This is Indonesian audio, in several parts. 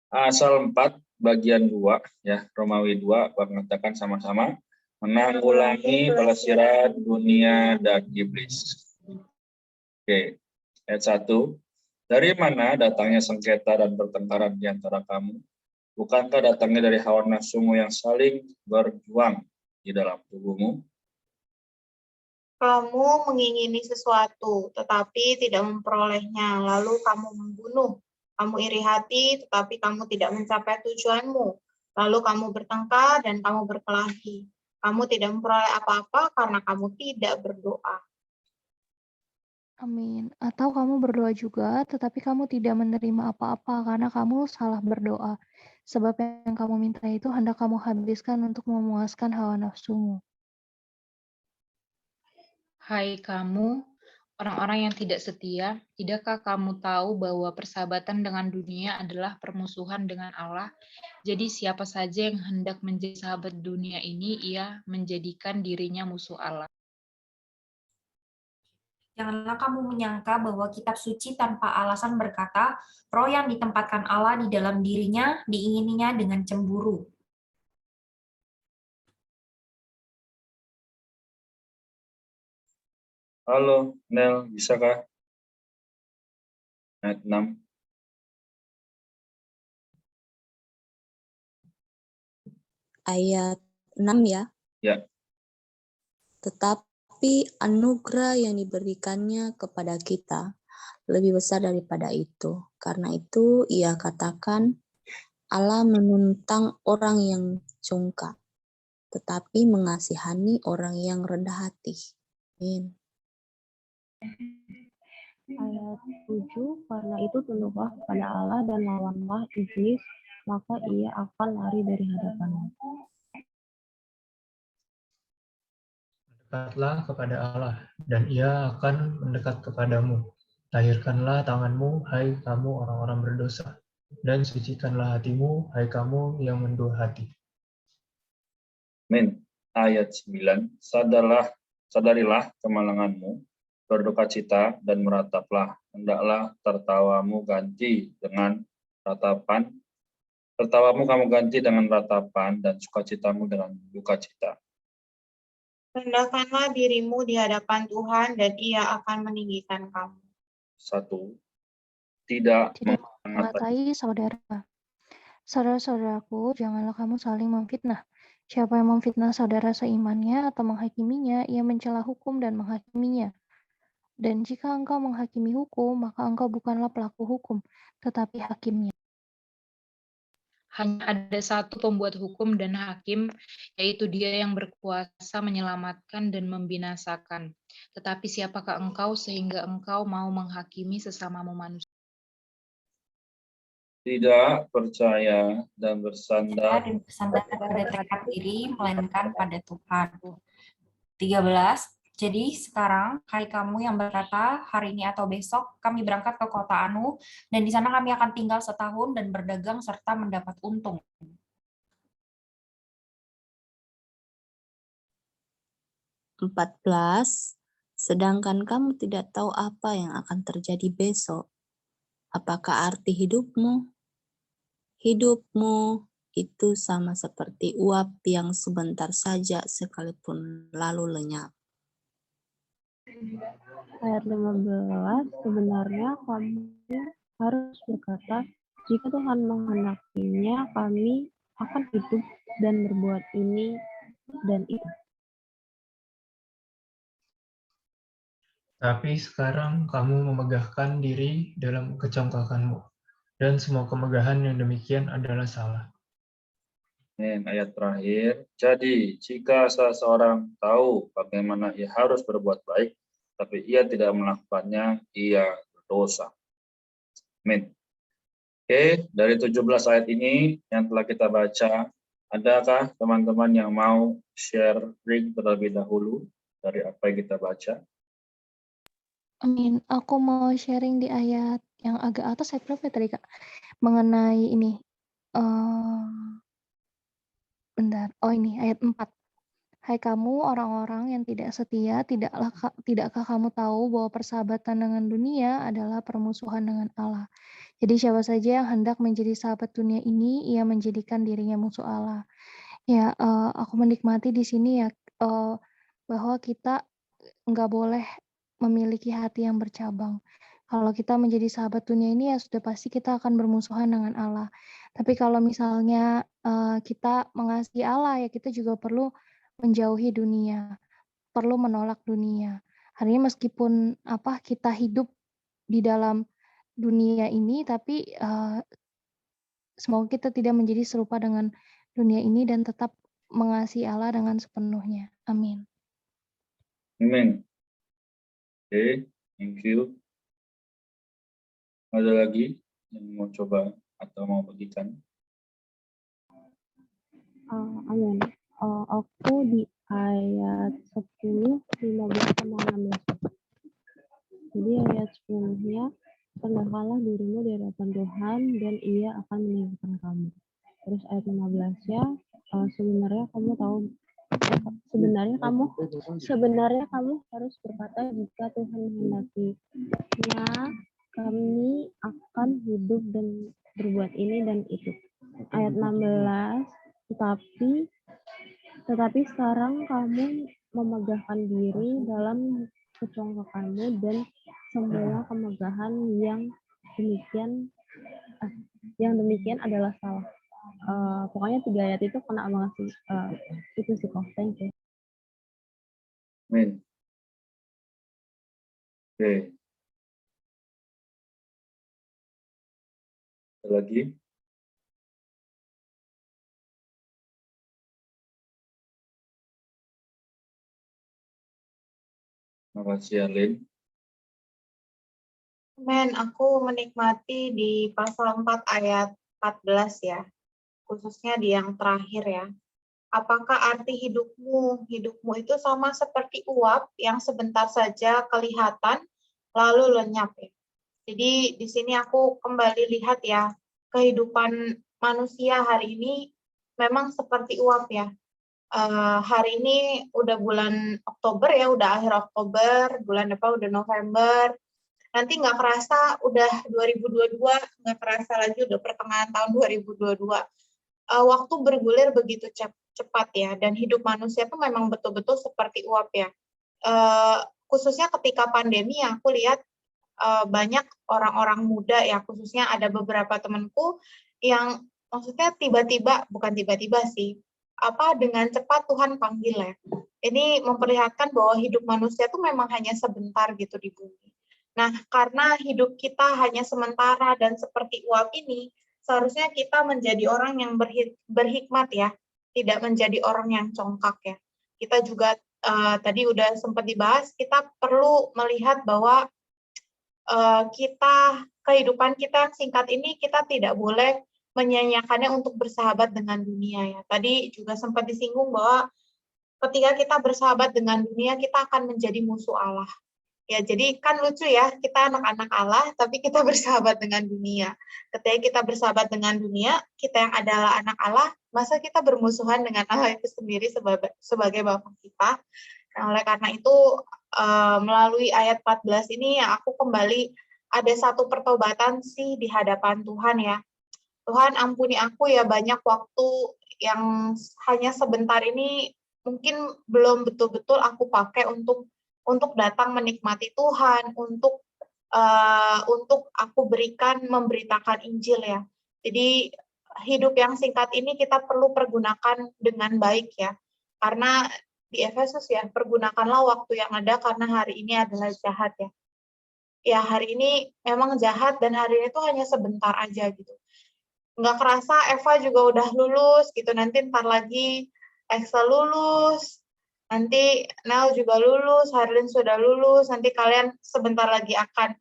Asal 4 bagian 2 ya, Romawi 2 mengatakan sama-sama menanggulangi pelesiran dunia dan iblis. Oke, ayat 1. Dari mana datangnya sengketa dan pertengkaran di antara kamu? Bukankah datangnya dari hawa nafsumu yang saling berjuang di dalam tubuhmu? Kamu mengingini sesuatu, tetapi tidak memperolehnya, lalu kamu membunuh. Kamu iri hati, tetapi kamu tidak mencapai tujuanmu. Lalu kamu bertengkar dan kamu berkelahi. Kamu tidak memperoleh apa-apa karena kamu tidak berdoa. Amin. Atau kamu berdoa juga, tetapi kamu tidak menerima apa-apa karena kamu salah berdoa. Sebab yang kamu minta itu hendak kamu habiskan untuk memuaskan hawa nafsumu. Hai kamu, orang-orang yang tidak setia, tidakkah kamu tahu bahwa persahabatan dengan dunia adalah permusuhan dengan Allah? Jadi siapa saja yang hendak menjadi sahabat dunia ini, ia menjadikan dirinya musuh Allah. Janganlah kamu menyangka bahwa kitab suci tanpa alasan berkata, roh yang ditempatkan Allah di dalam dirinya diingininya dengan cemburu. Halo, Nel, bisakah? Ayat 6. Ayat 6 ya. Ya. Tetapi anugerah yang diberikannya kepada kita lebih besar daripada itu. Karena itu ia katakan, Allah menentang orang yang congkak, tetapi mengasihani orang yang rendah hati. Amin. Ayat 7, karena itu tunduklah kepada Allah dan lawanlah iblis, maka ia akan lari dari hadapanmu. Dekatlah kepada Allah, dan ia akan mendekat kepadamu. Tahirkanlah tanganmu, hai kamu orang-orang berdosa, dan sucikanlah hatimu, hai kamu yang mendua hati. Amin. Ayat 9. Sadarilah kemalanganmu, berdukacita dan merataplah. Hendaklah tertawamu kamu ganti dengan ratapan dan sukacitamu dengan dukacita. Rendahkanlah dirimu di hadapan Tuhan dan Ia akan meninggikan kamu. 1. Tidak mengatai saudara. Saudara-saudaraku, janganlah kamu saling memfitnah. Siapa yang memfitnah saudara seimannya atau menghakiminya, ia mencela hukum dan menghakiminya. Dan jika engkau menghakimi hukum, maka engkau bukanlah pelaku hukum, tetapi hakimnya. Hanya ada satu pembuat hukum dan hakim, yaitu Dia yang berkuasa menyelamatkan dan membinasakan. Tetapi siapakah engkau sehingga engkau mau menghakimi sesamamu manusia? Tidak percaya dan bersandar pada tekad diri, melainkan pada Tuhan. 13. Jadi sekarang, hai kamu yang berkata, hari ini atau besok kami berangkat ke kota Anu, dan di sana kami akan tinggal setahun dan berdagang serta mendapat untung. 14. Sedangkan kamu tidak tahu apa yang akan terjadi besok. Apakah arti hidupmu? Hidupmu itu sama seperti uap yang sebentar saja sekalipun lalu lenyap. Ayat 15, sebenarnya kamu harus berkata, jika Tuhan menghendakinya, kami akan hidup dan berbuat ini dan itu. Tapi sekarang kamu memegahkan diri dalam kecongkakanmu, dan semua kemegahan yang demikian adalah salah. Ayat terakhir. Jadi, jika seseorang tahu bagaimana ia harus berbuat baik, tapi ia tidak melakukannya, ia berdosa. Amin. Oke, dari 17 ayat ini yang telah kita baca, adakah teman-teman yang mau sharing terlebih dahulu dari apa yang kita baca? Amin. Aku mau sharing di ayat yang agak atas, ayat berapa tadi, Kak? Mengenai ini. Bentar. Oh, ini ayat 4. Hai kamu orang-orang yang tidak setia, tidakkah kamu tahu bahwa persahabatan dengan dunia adalah permusuhan dengan Allah? Jadi siapa saja yang hendak menjadi sahabat dunia ini, ia menjadikan dirinya musuh Allah. Ya, aku menikmati di sini ya, bahwa kita nggak boleh memiliki hati yang bercabang. Kalau kita menjadi sahabat dunia ini ya sudah pasti kita akan bermusuhan dengan Allah. Tapi kalau misalnya, kita mengasihi Allah ya kita juga perlu menjauhi dunia, perlu menolak dunia. Artinya meskipun kita hidup di dalam dunia ini tapi, semoga kita tidak menjadi serupa dengan dunia ini dan tetap mengasihi Allah dengan sepenuhnya. Amin. Amin. Oke, thank you. Ada lagi yang mau coba atau mau bagikan? Amin. Aku di ayat 10, 15 sama 16. Jadi ayat 10-nya, rendahkanlah dirimu di hadapan Tuhan dan Ia akan meninggikan kamu. Terus ayat 15-nya, sebenarnya kamu harus berkata jika Tuhan menghendakinya, kami akan hidup dan berbuat ini dan itu. Ayat 16, tetapi sekarang kamu memegahkan diri dalam kecongkakanmu dan semua kemegahan yang demikian adalah salah. Pokoknya 3 ayat itu kena banget sih. Itu sih kok. Thank you. Amin. Oke. Ada lagi? Terima kasih, Alin. Men, aku menikmati di pasal 4 ayat 14 ya, khususnya di yang terakhir ya. Apakah arti hidupmu itu sama seperti uap yang sebentar saja kelihatan lalu lenyap ya. Jadi di sini aku kembali lihat ya, kehidupan manusia hari ini memang seperti uap ya. Hari ini udah bulan Oktober ya, udah akhir Oktober, bulan depan udah November. Nanti nggak kerasa udah 2022, nggak kerasa lagi udah pertengahan tahun 2022. Waktu bergulir begitu cepat ya, dan hidup manusia tuh memang betul-betul seperti uap ya. Khususnya ketika pandemi aku lihat banyak orang-orang muda ya, khususnya ada beberapa temanku yang maksudnya bukan tiba-tiba sih, dengan cepat Tuhan panggil ya. Ini memperlihatkan bahwa hidup manusia tuh memang hanya sebentar gitu di bumi. Nah, karena hidup kita hanya sementara dan seperti uap ini, seharusnya kita menjadi orang yang berhikmat ya, tidak menjadi orang yang congkak ya. Kita juga tadi udah sempat dibahas, kita perlu melihat bahwa kehidupan kita singkat ini kita tidak boleh menyanyiakannya untuk bersahabat dengan dunia ya. Tadi juga sempat disinggung bahwa ketika kita bersahabat dengan dunia, kita akan menjadi musuh Allah. Ya, jadi kan lucu ya, kita anak-anak Allah, tapi kita bersahabat dengan dunia. Ketika kita bersahabat dengan dunia, kita yang adalah anak Allah, masa kita bermusuhan dengan Allah itu sendiri sebagai Bapa kita. Nah, oleh karena itu, melalui ayat 14 ini, ya aku kembali ada satu pertobatan sih di hadapan Tuhan ya. Tuhan ampuni aku ya, banyak waktu yang hanya sebentar ini mungkin belum betul-betul aku pakai untuk datang menikmati Tuhan, untuk aku memberitakan Injil ya. Jadi hidup yang singkat ini kita perlu pergunakan dengan baik ya. Karena di Efesus ya, pergunakanlah waktu yang ada karena hari ini adalah jahat ya. Ya hari ini memang jahat dan hari ini tuh hanya sebentar aja gitu. Nggak kerasa Eva juga udah lulus gitu, nanti ntar lagi Excel lulus, nanti Nel juga lulus, Harlin sudah lulus, nanti kalian sebentar lagi akan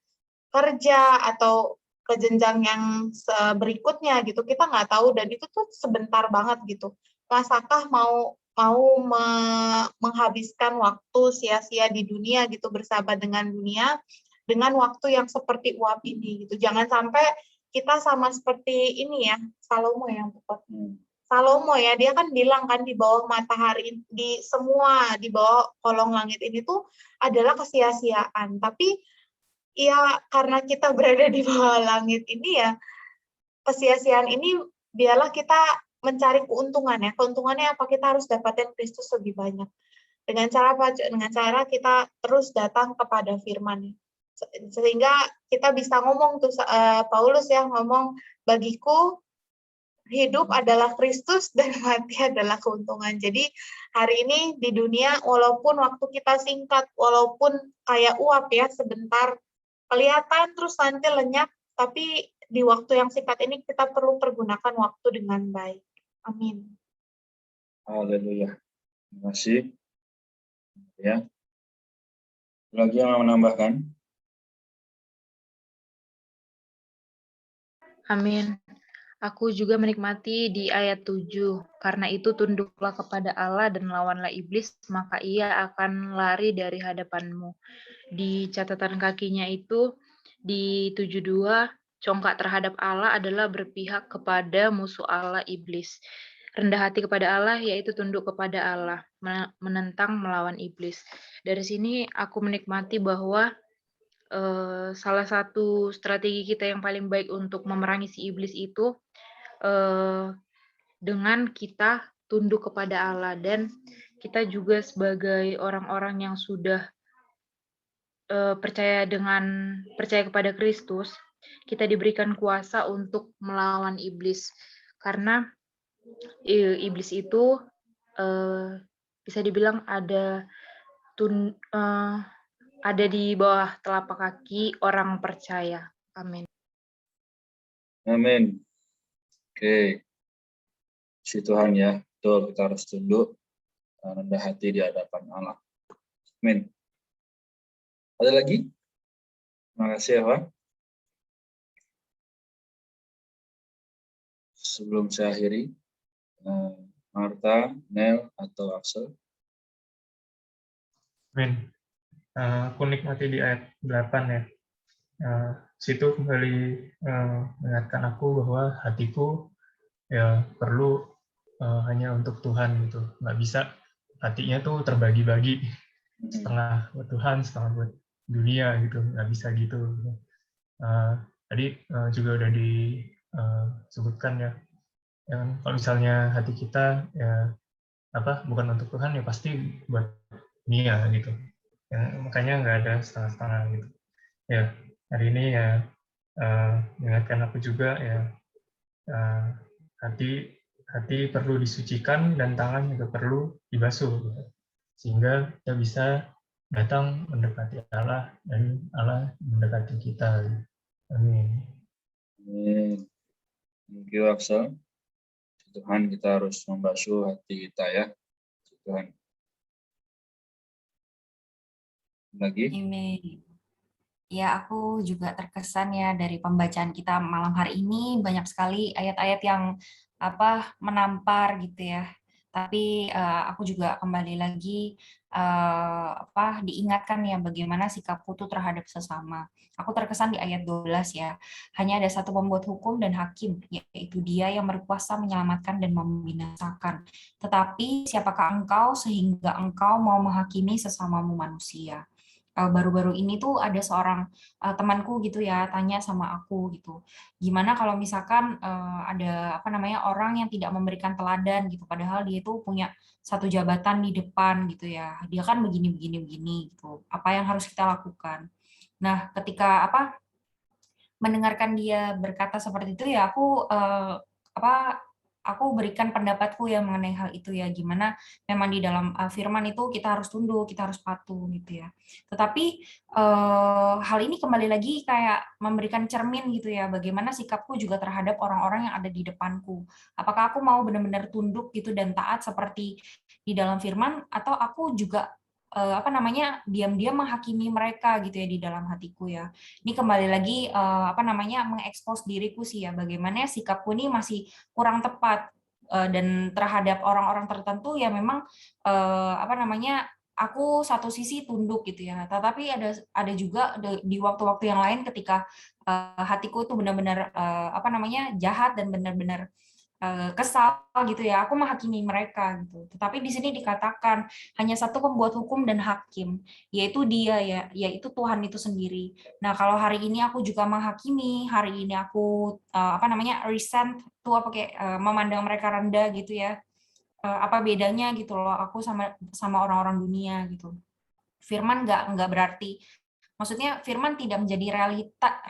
kerja atau ke jenjang yang berikutnya gitu. Kita nggak tahu dan itu tuh sebentar banget gitu. Masakah mau menghabiskan waktu sia-sia di dunia gitu, bersahabat dengan dunia dengan waktu yang seperti uap ini gitu. Jangan sampai kita sama seperti ini ya, Salomo yang tepat. Salomo ya, dia kan bilang kan di bawah matahari, di semua di bawah kolong langit ini tuh adalah kesia-siaan. Tapi ya karena kita berada di bawah langit ini ya, kesia-siaan ini biarlah kita mencari keuntungan ya. Keuntungannya apa? Kita harus dapatin Kristus lebih banyak. Dengan cara apa? Dengan cara kita terus datang kepada firman. Sehingga kita bisa ngomong tuh, Paulus ya ngomong, bagiku hidup adalah Kristus dan mati adalah keuntungan. Jadi hari ini di dunia, walaupun waktu kita singkat, walaupun kayak uap ya, sebentar kelihatan terus nanti lenyap, tapi di waktu yang singkat ini kita perlu pergunakan waktu dengan baik. Amin. Haleluya. Terima kasih. Ya. Lagi yang mau menambahkan? Amin. Aku juga menikmati di ayat 7. Karena itu tunduklah kepada Allah dan lawanlah iblis, maka ia akan lari dari hadapanmu. Di catatan kakinya itu, di 72, congkak terhadap Allah adalah berpihak kepada musuh Allah, iblis. Rendah hati kepada Allah, yaitu tunduk kepada Allah, menentang melawan iblis. Dari sini aku menikmati bahwa salah satu strategi kita yang paling baik untuk memerangi si iblis itu dengan kita tunduk kepada Allah, dan kita juga sebagai orang-orang yang sudah percaya kepada Kristus, kita diberikan kuasa untuk melawan iblis, karena iblis itu bisa dibilang ada di bawah telapak kaki orang percaya. Amin. Amin. Oke. Si Tuhan ya, betul, kita harus tunduk rendah hati di hadapan Allah. Amin. Ada lagi? Terima kasih ya, Pak. Sebelum saya akhiri, Marta, Nel, atau Axel? Amin. Aku nikmati di ayat 8 ya. Situ kembali mengingatkan aku bahwa hatiku ya perlu hanya untuk Tuhan gitu. Nggak bisa hatinya tuh terbagi-bagi, setengah buat Tuhan, setengah buat dunia gitu. Nggak bisa gitu. Tadi juga udah disebutkan ya. Yang kalau misalnya hati kita ya bukan untuk Tuhan, ya pasti buat dunia gitu. Ya, makanya nggak ada setengah-setengah gitu. Ya, hari ini ya mengingatkan aku juga ya, hati perlu disucikan dan tangan juga perlu dibasuh gitu. Sehingga kita bisa datang mendekati Allah dan Allah mendekati kita. Amin. Amin. Thank you, Axel. Tuhan, kita harus membasuh hati kita ya. Tuhan. Lagi? Amin. Ya, aku juga terkesan ya dari pembacaan kita malam hari ini, banyak sekali ayat-ayat yang menampar gitu ya. Tapi aku juga kembali lagi diingatkan ya bagaimana sikapku tuh terhadap sesama. Aku terkesan di ayat 12 ya. Hanya ada satu pembuat hukum dan hakim, yaitu Dia yang berkuasa menyelamatkan dan membinasakan. Tetapi siapakah engkau sehingga engkau mau menghakimi sesamamu manusia? Baru-baru ini tuh ada seorang temanku gitu ya tanya sama aku gitu, gimana kalau misalkan ada orang yang tidak memberikan teladan gitu, padahal dia itu punya satu jabatan di depan gitu ya, dia kan begini gitu, apa yang harus kita lakukan? Nah, ketika mendengarkan dia berkata seperti itu ya, aku berikan pendapatku ya mengenai hal itu ya, gimana memang di dalam firman itu kita harus tunduk, kita harus patuh gitu ya. Tetapi hal ini kembali lagi kayak memberikan cermin gitu ya, bagaimana sikapku juga terhadap orang-orang yang ada di depanku. Apakah aku mau benar-benar tunduk gitu dan taat seperti di dalam firman, atau aku juga diam-diam menghakimi mereka gitu ya di dalam hatiku ya. Ini kembali lagi mengekspos diriku sih ya, bagaimana sikapku ini masih kurang tepat dan terhadap orang-orang tertentu ya memang aku satu sisi tunduk gitu ya, tetapi ada juga di waktu-waktu yang lain ketika hatiku itu benar-benar jahat dan benar-benar kesal gitu ya, aku menghakimi mereka gitu. Tetapi di sini dikatakan hanya satu pembuat hukum dan hakim, yaitu dia ya, yaitu Tuhan itu sendiri. Nah, kalau hari ini aku juga menghakimi, hari ini aku resent tuh apa kayak memandang mereka rendah gitu ya. Apa bedanya gitu loh aku sama orang-orang dunia gitu. Firman nggak berarti, maksudnya firman tidak menjadi realita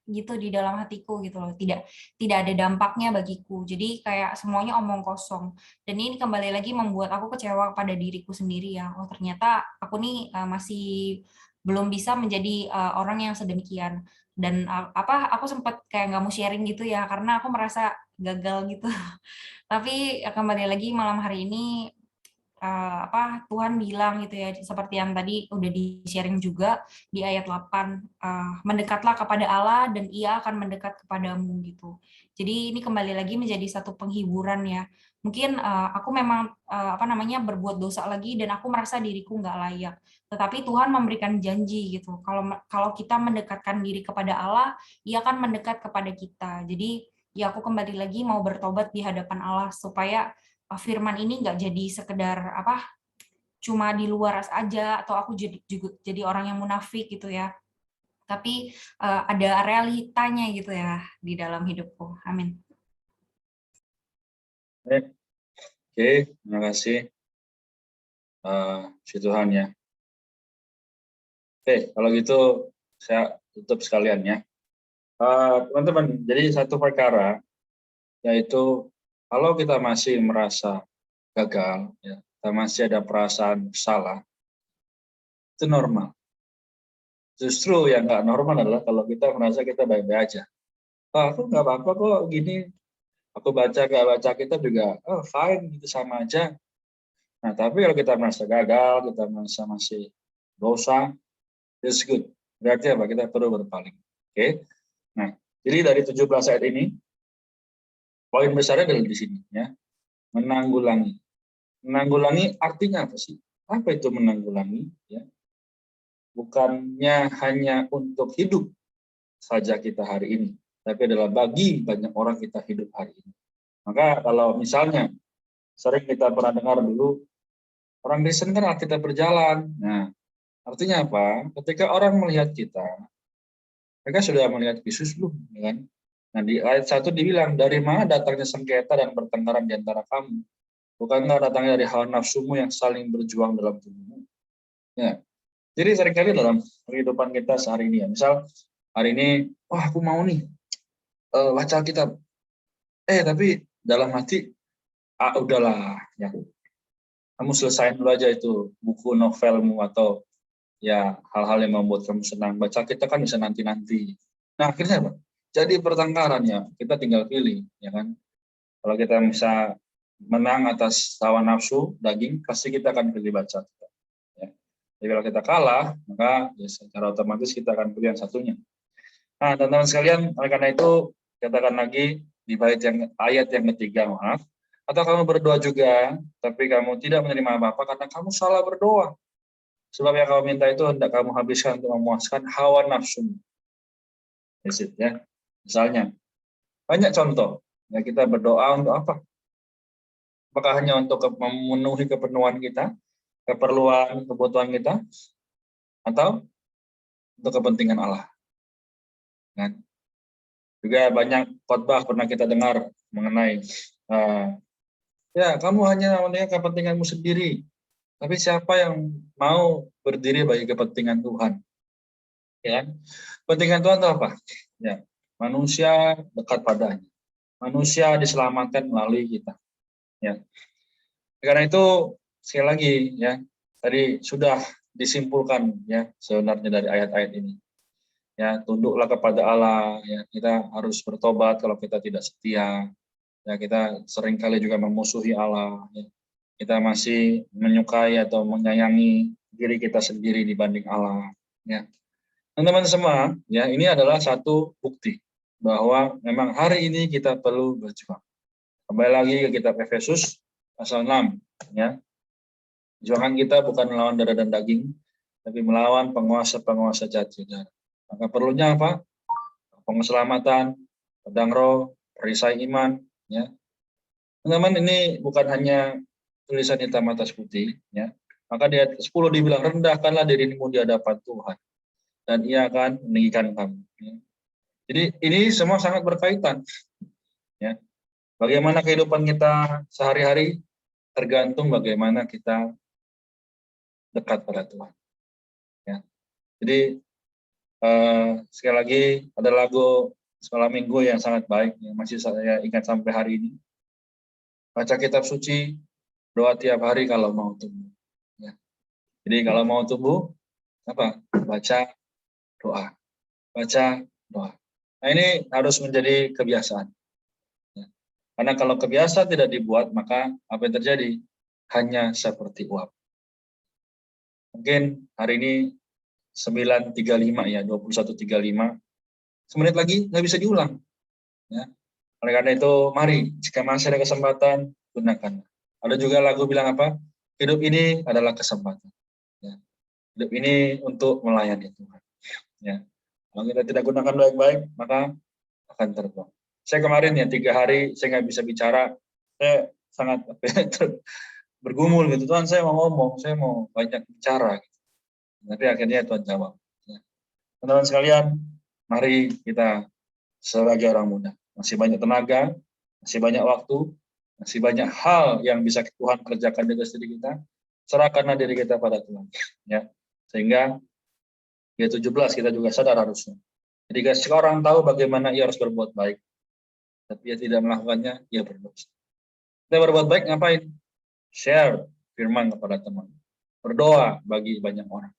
gitu di dalam hatiku gitu loh, tidak ada dampaknya bagiku, jadi kayak semuanya omong kosong. Dan ini kembali lagi membuat aku kecewa pada diriku sendiri ya, oh ternyata aku nih masih belum bisa menjadi orang yang sedemikian. Dan aku sempat kayak nggak mau sharing gitu ya karena aku merasa gagal gitu. Tapi kembali lagi malam hari ini Tuhan bilang gitu ya, seperti yang tadi udah di-sharing juga di ayat 8, mendekatlah kepada Allah dan Ia akan mendekat kepadamu gitu. Jadi ini kembali lagi menjadi satu penghiburan ya. Mungkin aku memang berbuat dosa lagi dan aku merasa diriku nggak layak. Tetapi Tuhan memberikan janji gitu. Kalau kita mendekatkan diri kepada Allah, Ia akan mendekat kepada kita. Jadi ya aku kembali lagi mau bertobat di hadapan Allah supaya firman ini nggak jadi sekedar cuma di luar aja atau aku jadi orang yang munafik gitu ya, tapi ada realitanya gitu ya di dalam hidupku. Amin. Oke, terima kasih. Puji Tuhan ya. Oke, kalau gitu saya tutup sekalian ya. Teman-teman, jadi satu perkara yaitu kalau kita masih merasa gagal, ya, kita masih ada perasaan salah, itu normal. Justru yang nggak normal adalah kalau kita merasa kita baik-baik aja. Aku nggak apa-apa kok gini, aku baca nggak baca kita juga, fine, gitu sama aja. Nah, tapi kalau kita merasa gagal, kita merasa masih dosa, it's good. Berarti apa? Kita perlu berpaling. Oke? Nah, jadi dari 17 ayat ini, poin besarnya adalah di sini ya. Menanggulangi. Menanggulangi artinya apa sih? Apa itu menanggulangi? Ya. Bukannya hanya untuk hidup saja kita hari ini, tapi adalah bagi banyak orang kita hidup hari ini. Maka kalau misalnya sering kita pernah dengar dulu, orang Kristen kan Alkitab berjalan. Nah, artinya apa? Ketika orang melihat kita, mereka sudah melihat Yesus belum? Ya kan? Nah, di ayat 1 dibilang, dari mana datangnya sengketa dan pertengkaran di antara kamu? Bukankah datangnya dari hawa nafsumu yang saling berjuang dalam tubuhmu? Ya. Jadi seringkali dalam kehidupan kita sehari ini ya, misal hari ini, wah aku mau nih baca Alkitab. Tapi dalam hati, udahlah, ya. Kamu selesain dulu aja itu buku novelmu atau ya hal-hal yang membuat kamu senang. Baca kita kan bisa nanti-nanti. Nah akhirnya apa? Jadi pertengkaran ya, kita tinggal pilih, ya kan? Kalau kita bisa menang atas hawa nafsu daging, pasti kita akan pilih baca. Ya. Jadi kalau kita kalah, maka ya secara otomatis kita akan pilih yang satunya. Nah, teman-teman sekalian, oleh karena itu katakan lagi di ayat yang ketiga, maaf. Atau kamu berdoa juga, tapi kamu tidak menerima apa-apa karena kamu salah berdoa. Sebab yang kamu minta itu hendak kamu habiskan untuk memuaskan hawa nafsu. Ya. Misalnya, banyak contoh. Ya, kita berdoa untuk apa? Apakah hanya untuk memenuhi kepenuhan kita, keperluan, kebutuhan kita, atau untuk kepentingan Allah? Kan? Juga banyak khotbah pernah kita dengar mengenai, ya kamu hanya memenuhi kepentinganmu sendiri, tapi siapa yang mau berdiri bagi kepentingan Tuhan? Ya, kepentingan Tuhan itu apa? Ya, manusia dekat padanya. Manusia diselamatkan melalui kita. Ya. Karena itu sekali lagi ya, tadi sudah disimpulkan ya sebenarnya dari ayat-ayat ini. Ya, tunduklah kepada Allah, ya, kita harus bertobat kalau kita tidak setia. Ya, kita seringkali juga memusuhi Allah, ya. Kita masih menyukai atau menyayangi diri kita sendiri dibanding Allah, ya. Teman-teman semua, ya, ini adalah satu bukti bahwa memang hari ini kita perlu berjuang. Kembali lagi ke kitab Efesus pasal 6, ya. Perjuangan kita bukan melawan darah dan daging, tapi melawan penguasa-penguasa jahat. Maka perlunya apa? Pengeselamatan, pedang roh, perisai iman, ya. Teman-teman, ini bukan hanya tulisan hitam atas putih, ya. Maka di ayat 10 dibilang, rendahkanlah dirimu di hadapan Tuhan, dan Ia akan meninggikan kamu. Ya. Jadi ini semua sangat berkaitan. Ya. Bagaimana kehidupan kita sehari-hari tergantung bagaimana kita dekat pada Tuhan. Ya. Jadi sekali lagi ada lagu sekolah minggu yang sangat baik yang masih saya ingat sampai hari ini. Baca kitab suci, doa tiap hari kalau mau tumbuh. Ya. Jadi kalau mau tumbuh, apa? Baca, doa. Baca, doa. Nah, ini harus menjadi kebiasaan. Ya. Karena kalau kebiasaan tidak dibuat, maka apa yang terjadi? Hanya seperti uap. Mungkin hari ini 9.35 ya, 21.35. Semenit lagi nggak bisa diulang. Ya. Oleh karena itu, mari jika masih ada kesempatan, gunakan. Ada juga lagu bilang apa? Hidup ini adalah kesempatan. Ya. Hidup ini untuk melayani Tuhan. Ya. Kalau kita tidak gunakan baik-baik, maka akan terbuang. Saya kemarin ya 3 hari saya nggak bisa bicara. Saya sangat bergumul gitu. Tuhan, saya mau ngomong, saya mau banyak bicara. Gitu. Tapi akhirnya Tuhan jawab. Ya. Teman-teman sekalian, mari kita sebagai orang muda, masih banyak tenaga, masih banyak waktu, masih banyak hal yang bisa Tuhan kerjakan di dalam diri kita, serahkanlah diri kita pada Tuhan. Ya. Sehingga G17 kita juga sadar harusnya. Jadi jika orang tahu bagaimana ia harus berbuat baik, tapi ia tidak melakukannya, ia berdosa. Kita berbuat baik ngapain? Share firman kepada teman. Berdoa bagi banyak orang.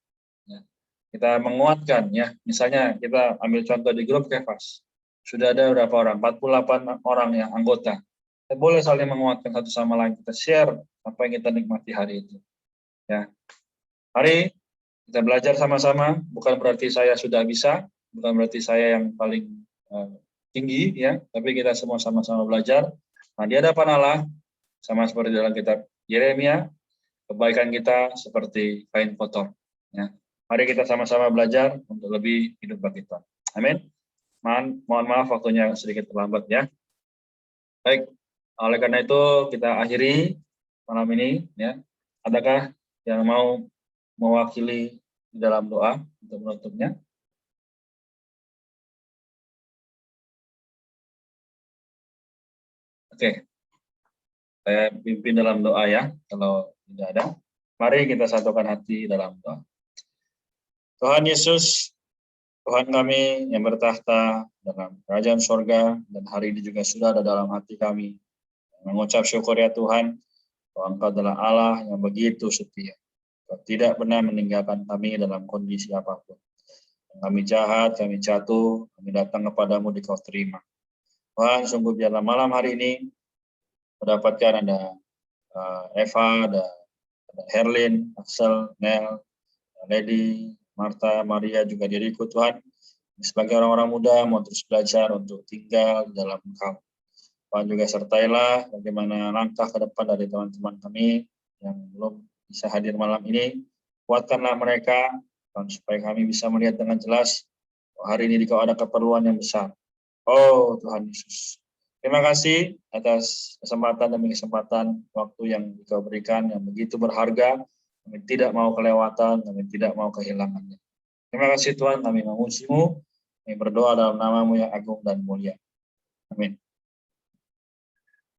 Ya. Kita menguatkan, ya. Misalnya kita ambil contoh di grup Kefas. Sudah ada berapa orang? 48 orang yang anggota. Kita boleh saling menguatkan satu sama lain. Kita share apa yang kita nikmati hari itu. Ya. Mari kita belajar sama-sama. Bukan berarti saya sudah bisa, bukan berarti saya yang paling tinggi, ya. Tapi kita semua sama-sama belajar. Nah, di hadapan Allah, sama seperti dalam kitab Yeremia, kebaikan kita seperti kain kotor. Ya. Mari kita sama-sama belajar untuk lebih hidup bagi Tuhan. Amin. Mohon maaf waktunya sedikit terlambat ya. Baik, oleh karena itu kita akhiri malam ini ya. Adakah yang mau mewakili di dalam doa untuk menutupnya? Oke. Saya pimpin dalam doa ya. Kalau tidak ada, mari kita satukan hati dalam doa. Tuhan Yesus, Tuhan kami yang bertahta dalam kerajaan sorga, dan hari ini juga sudah ada dalam hati kami. Mengucap syukur ya Tuhan, bahwa Engkau adalah Allah yang begitu setia. Engkau tidak pernah meninggalkan kami dalam kondisi apapun. Kami jahat, kami jatuh, kami datang kepadamu di Kau terima. Tuhan, sungguh dalam malam hari ini, mendapatkan ada Eva, ada Herlin, Axel, Nel, Lady, Marta, Maria, juga diriku Tuhan. Sebagai orang-orang muda mau terus belajar untuk tinggal di dalam Engkau. Tuhan juga sertailah bagaimana langkah ke depan dari teman-teman kami yang belum bisa hadir malam ini. Kuatkanlah mereka Tuhan, supaya kami bisa melihat dengan jelas hari ini Kau ada keperluan yang besar. Oh Tuhan Yesus. Terima kasih atas kesempatan demi kesempatan waktu yang Kau berikan yang begitu berharga. Kami tidak mau kelewatan, kami tidak mau kehilangannya. Terima kasih Tuhan, kami memuji-Mu, kami berdoa dalam nama-Mu yang agung dan mulia. Amin.